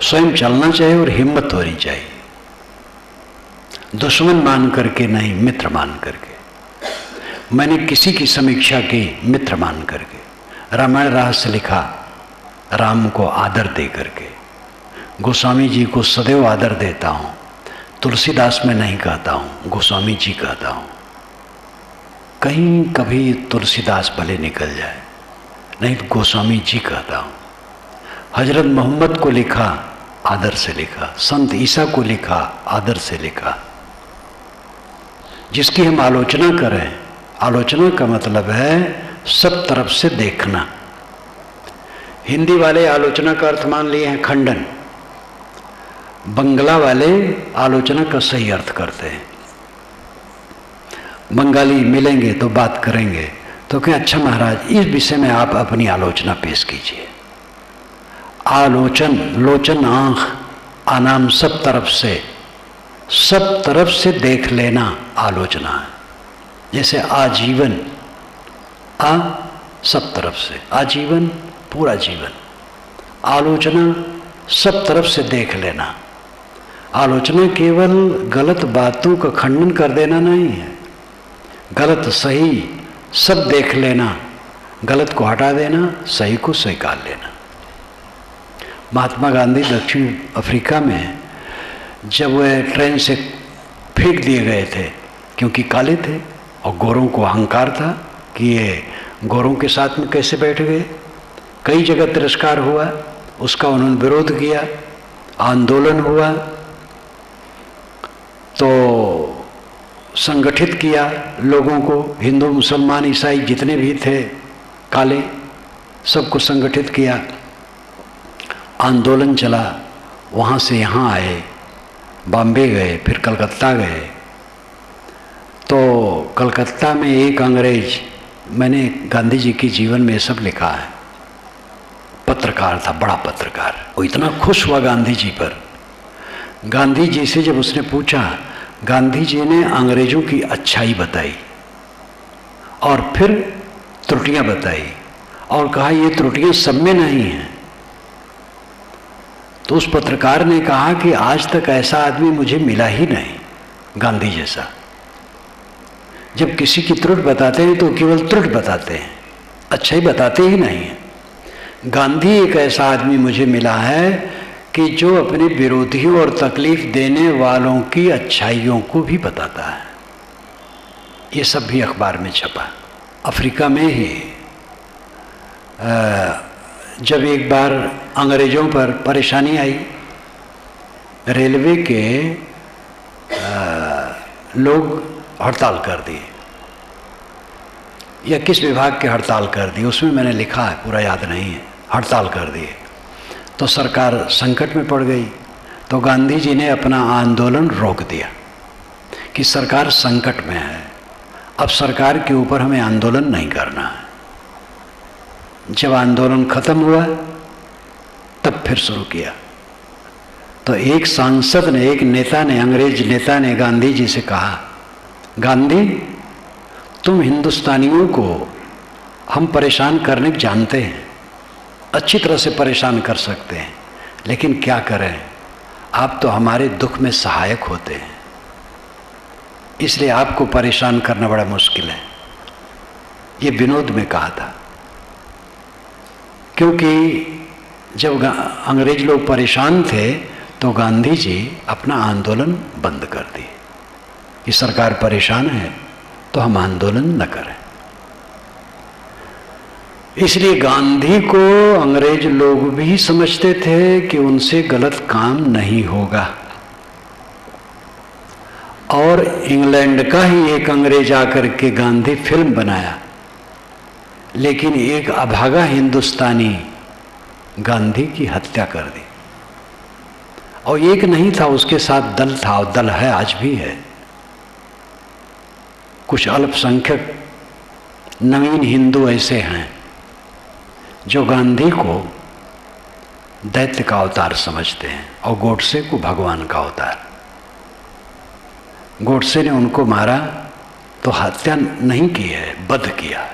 स्वयं चलना चाहिए और हिम्मत होनी चाहिए। दुश्मन मान करके नहीं, मित्र मान करके। मैंने किसी की समीक्षा की, मित्र मान करके। रामायण रहस्य लिखा राम को आदर दे करके। गोस्वामी जी को सदैव आदर देता हूँ। तुलसीदास में नहीं कहता हूँ, गोस्वामी जी कहता हूँ। कहीं कभी तुलसीदास भले निकल जाए, नहीं तो गोस्वामी जी कहता हूँ। हजरत मोहम्मद को लिखा, आदर से लिखा। संत ईसा को लिखा, आदर से लिखा। जिसकी हम आलोचना करें, आलोचना का मतलब है सब तरफ से देखना। हिंदी वाले आलोचना का अर्थ मान लिए हैं खंडन, बंगला वाले आलोचना का सही अर्थ करते हैं। बंगाली मिलेंगे तो बात करेंगे तो कहें अच्छा महाराज इस विषय में आप अपनी आलोचना पेश कीजिए। आलोचन, लोचन आंख, आनाम सब तरफ से देख लेना आलोचना है। जैसे आजीवन, आ सब तरफ से, आजीवन पूरा जीवन। आलोचना सब तरफ से देख लेना। आलोचना केवल गलत बातों का खंडन कर देना नहीं है, गलत सही सब देख लेना, गलत को हटा देना, सही को स्वीकार लेना। महात्मा गांधी दक्षिण अफ्रीका में जब वह ट्रेन से फेंक दिए गए थे, क्योंकि काले थे और गोरों को अहंकार था कि ये गोरों के साथ में कैसे बैठ गए, कई जगह तिरस्कार हुआ, उसका उन्होंने विरोध किया, आंदोलन हुआ, तो संगठित किया लोगों को, हिंदू मुसलमान ईसाई जितने भी थे काले, सबको संगठित किया, आंदोलन चला। वहाँ से यहाँ आए, बॉम्बे गए, फिर कलकत्ता गए। तो कलकत्ता में एक अंग्रेज, मैंने गांधी जी के जीवन में ये सब लिखा है, पत्रकार था, बड़ा पत्रकार। वो इतना खुश हुआ गांधी जी पर। गांधी जी से जब उसने पूछा, गांधी जी ने अंग्रेजों की अच्छाई बताई और फिर त्रुटियां बताई और कहा ये त्रुटियां सब में नहीं हैं। तो उस पत्रकार ने कहा कि आज तक ऐसा आदमी मुझे मिला ही नहीं गांधी जैसा। जब किसी की त्रुटि बताते हैं तो केवल त्रुटि बताते हैं, अच्छाई बताते ही नहीं हैं। गांधी एक ऐसा आदमी मुझे मिला है कि जो अपने विरोधियों और तकलीफ देने वालों की अच्छाइयों को भी बताता है। ये सब भी अखबार में छपा। अफ्रीका में ही जब एक बार अंग्रेज़ों पर परेशानी आई, रेलवे के लोग हड़ताल कर दिए, या किस विभाग के हड़ताल कर दी, उसमें मैंने लिखा है, पूरा याद नहीं है, हड़ताल कर दिए। तो सरकार संकट में पड़ गई। तो गांधी जी ने अपना आंदोलन रोक दिया कि सरकार संकट में है, अब सरकार के ऊपर हमें आंदोलन नहीं करना है। जब आंदोलन खत्म हुआ तब फिर शुरू किया। तो एक सांसद ने, एक नेता ने, अंग्रेज नेता ने गांधी जी से कहा, गांधी तुम हिंदुस्तानियों को हम परेशान करने को जानते हैं, अच्छी तरह से परेशान कर सकते हैं, लेकिन क्या करें, आप तो हमारे दुख में सहायक होते हैं, इसलिए आपको परेशान करना बड़ा मुश्किल है। ये विनोद में कहा था, क्योंकि जब अंग्रेज लोग परेशान थे तो गांधी जी अपना आंदोलन बंद कर दिए कि सरकार परेशान है तो हम आंदोलन न करें। इसलिए गांधी को अंग्रेज लोग भी समझते थे कि उनसे गलत काम नहीं होगा। और इंग्लैंड का ही एक अंग्रेज आकर के गांधी फिल्म बनाया, लेकिन एक अभागा हिंदुस्तानी गांधी की हत्या कर दी। और एक नहीं था, उसके साथ दल था, और दल है, आज भी है। कुछ अल्पसंख्यक नवीन हिंदू ऐसे हैं जो गांधी को दैत्य का अवतार समझते हैं और गोडसे को भगवान का अवतार। गोडसे ने उनको मारा तो हत्या नहीं की है, वध किया।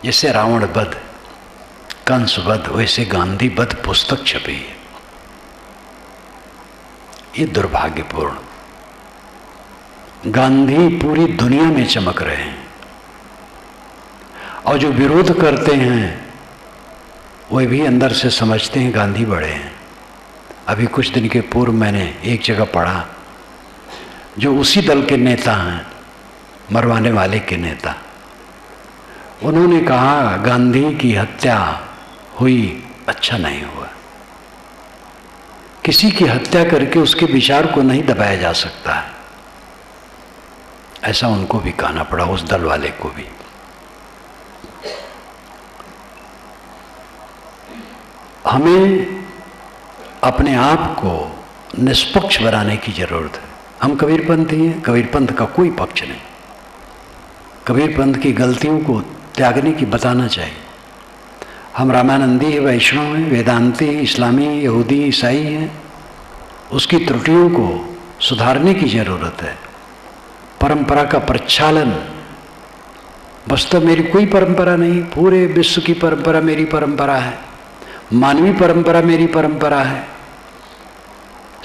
जैसे रावण वध, कंस वध, वैसे गांधी वध पुस्तक छपी है। ये दुर्भाग्यपूर्ण। गांधी पूरी दुनिया में चमक रहे हैं, और जो विरोध करते हैं वे भी अंदर से समझते हैं गांधी बड़े हैं। अभी कुछ दिन के पूर्व मैंने एक जगह पढ़ा, जो उसी दल के नेता हैं, मरवाने वाले के नेता, उन्होंने कहा गांधी की हत्या हुई, अच्छा नहीं हुआ। किसी की हत्या करके उसके विचार को नहीं दबाया जा सकता है, ऐसा उनको भी कहना पड़ा, उस दल वाले को भी। हमें अपने आप को निष्पक्ष बनाने की जरूरत है। हम कबीरपंथी हैं, कबीरपंथ का कोई पक्ष नहीं। कबीरपंथ की गलतियों को त्यागने की बताना चाहिए। हम रामानंदी है, वैष्णव हैं, वेदांती, इस्लामी, यहूदी, ईसाई हैं, उसकी त्रुटियों को सुधारने की जरूरत है। परंपरा का प्रक्षालन, वास्तव मेरी कोई परंपरा नहीं, पूरे विश्व की परंपरा मेरी परंपरा है, मानवीय परंपरा मेरी परंपरा है,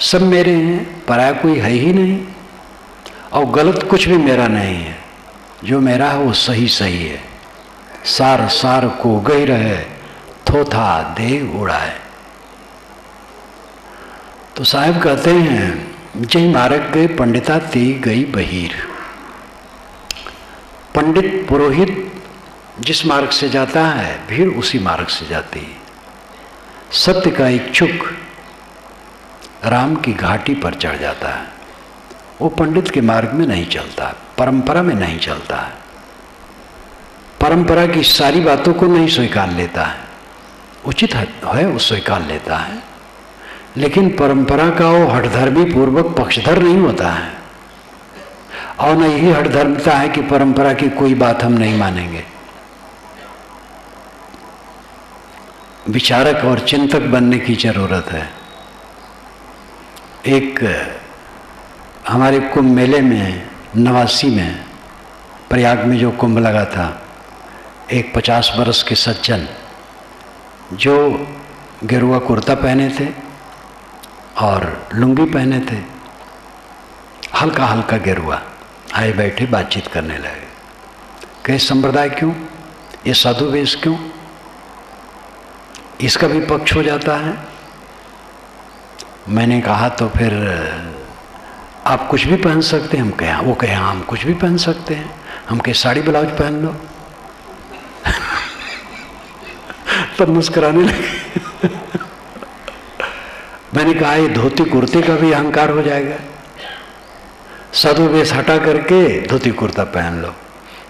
सब मेरे हैं, पराया कोई है ही नहीं, और गलत कुछ भी मेरा नहीं है। जो मेरा है वो सही सही है। सार सार को गई रहे, थोथा दे उड़ाए। तो साहब कहते हैं, जय मार्ग गए पंडिता ते गई बहीर। पंडित पुरोहित जिस मार्ग से जाता है, भीड़ उसी मार्ग से जाती है। सत्य का इच्छुक राम की घाटी पर चढ़ जाता है, वो पंडित के मार्ग में नहीं चलता, परंपरा में नहीं चलता है, परंपरा की सारी बातों को नहीं स्वीकार लेता है। उचित है वो स्वीकार लेता है, लेकिन परंपरा का वो हठधर्मी पूर्वक पक्षधर नहीं होता है, और न यही हठधर्मता है कि परंपरा की कोई बात हम नहीं मानेंगे। विचारक और चिंतक बनने की जरूरत है। एक हमारे कुंभ मेले में 89 में प्रयाग में जो कुंभ लगा था, एक 50 वर्ष के सज्जन जो गेरुआ कुर्ता पहने थे और लुंगी पहने थे, हल्का हल्का गेरुआ, आए बैठे बातचीत करने लगे। कहे संप्रदाय क्यों, ये साधु वेश क्यों, इसका भी पक्ष हो जाता है। मैंने कहा तो फिर आप कुछ भी पहन सकते हैं। हम कहे, वो कहे हाँ हम कुछ भी पहन सकते हैं। हम कहे साड़ी ब्लाउज पहन लो। तब मुस्कुराने लगे। मैंने कहा ये धोती कुर्ते का भी अहंकार हो जाएगा, साधु वेश हटा करके धोती कुर्ता पहन लो,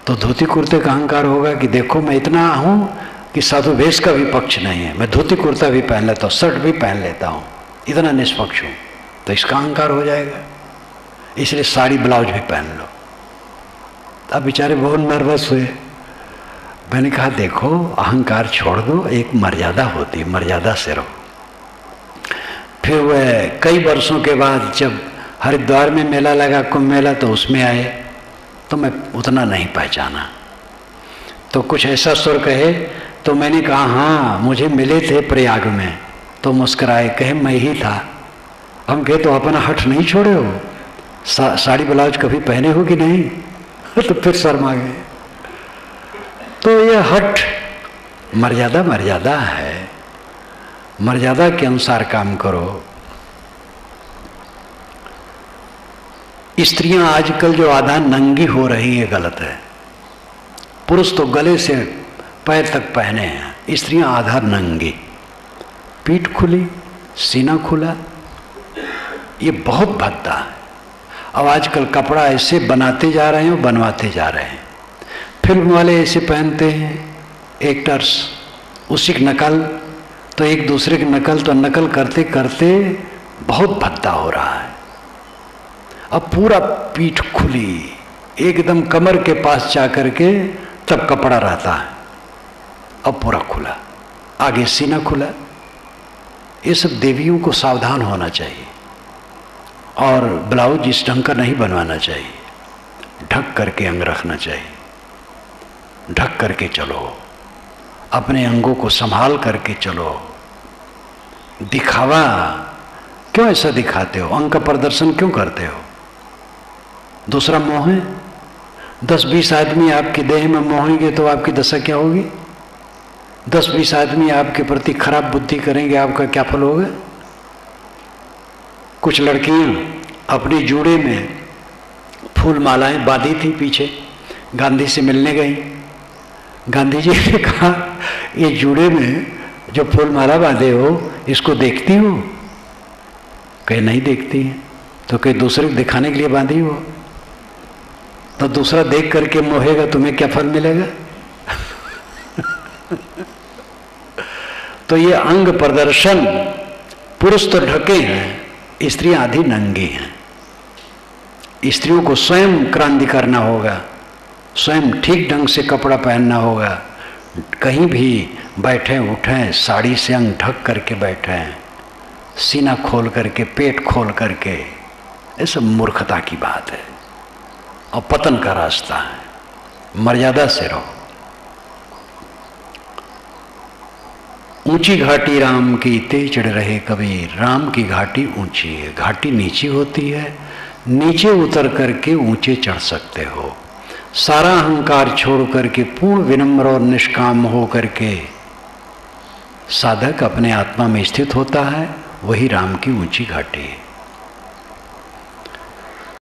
तो धोती कुर्ते का अहंकार होगा कि देखो मैं इतना हूं कि साधु वेश का भी पक्ष नहीं है, मैं धोती कुर्ता भी पहन लेता हूँ, शर्ट भी पहन लेता हूँ, इतना निष्पक्ष हूँ, तो इसका अहंकार हो जाएगा, इसलिए साड़ी ब्लाउज भी पहन लो। अब बेचारे बहुत नर्वस हुए। मैंने कहा देखो अहंकार छोड़ दो, एक मर्यादा होती है, मर्यादा से रहो। फिर वह कई वर्षों के बाद जब हरिद्वार में मेला लगा, कुंभ मेला, तो उसमें आए, तो मैं उतना नहीं पहचाना। तो कुछ ऐसा सुर कहे, तो मैंने कहा हाँ मुझे मिले थे प्रयाग में, तो मुस्कुराए, कहे मैं ही था। हम कहे तो अपना हठ नहीं छोड़े हो, साड़ी ब्लाउज कभी पहने हो कि नहीं? तो फिर शर्मा गए। तो यह हठ मर्यादा मर्यादा है, मर्यादा के अनुसार काम करो। स्त्रियां आजकल जो आधा नंगी हो रही है गलत है। पुरुष तो गले से पैर तक पहने हैं, स्त्रियां आधा नंगी, पीठ खुली, सीना खुला, ये बहुत भद्दा है। अब आजकल कपड़ा ऐसे बनाते जा रहे हैं, बनवाते जा रहे हैं। फिल्म वाले ऐसे पहनते हैं, एक्टर्स, उसी की नकल, तो एक दूसरे की नकल, तो नकल करते करते बहुत भद्दा हो रहा है। अब पूरा पीठ खुली, एकदम कमर के पास जा करके तब कपड़ा रहता है, अब पूरा खुला, आगे सीना खुला। ये सब देवियों को सावधान होना चाहिए, और ब्लाउज इस ढंग का नहीं बनवाना चाहिए, ढक करके अंग रखना चाहिए, ढक करके चलो, अपने अंगों को संभाल करके चलो। दिखावा क्यों ऐसा दिखाते हो, अंग का प्रदर्शन क्यों करते हो? दूसरा मोह है। 10-20 आदमी आपके देह में मोहेंगे तो आपकी दशा क्या होगी? 10-20 आदमी आपके प्रति खराब बुद्धि करेंगे, आपका क्या फल होगा? कुछ लड़कियां अपनी जूड़े में फूल मालाएं बांधी थी, पीछे गांधी से मिलने गई। गांधी जी ने कहा, ये जूड़े में जो फूल माला बांधे हो इसको देखती हो? कहे नहीं देखती है। तो कहे दूसरे को दिखाने के लिए बांधी हो? तो दूसरा देख करके मोहेगा, तुम्हें क्या फल मिलेगा? तो ये अंग प्रदर्शन, पुरुष तो ढके हैं, स्त्रियां आधी नंगी हैं। स्त्रियों को स्वयं क्रांति करना होगा, स्वयं ठीक ढंग से कपड़ा पहनना होगा। कहीं भी बैठे उठें साड़ी से अंग ढक करके बैठें, सीना खोल करके, पेट खोल करके, ये सब मूर्खता की बात है और पतन का रास्ता है। मर्यादा से रहो। ऊंची घाटी राम की ते चढ़ रहे कबीर। राम की घाटी ऊंची है, घाटी नीची होती है, नीचे उतर करके ऊंचे चढ़ सकते हो। सारा अहंकार छोड़ करके पूर्ण विनम्र और निष्काम हो करके साधक अपने आत्मा में स्थित होता है, वही राम की ऊंची घाटी है।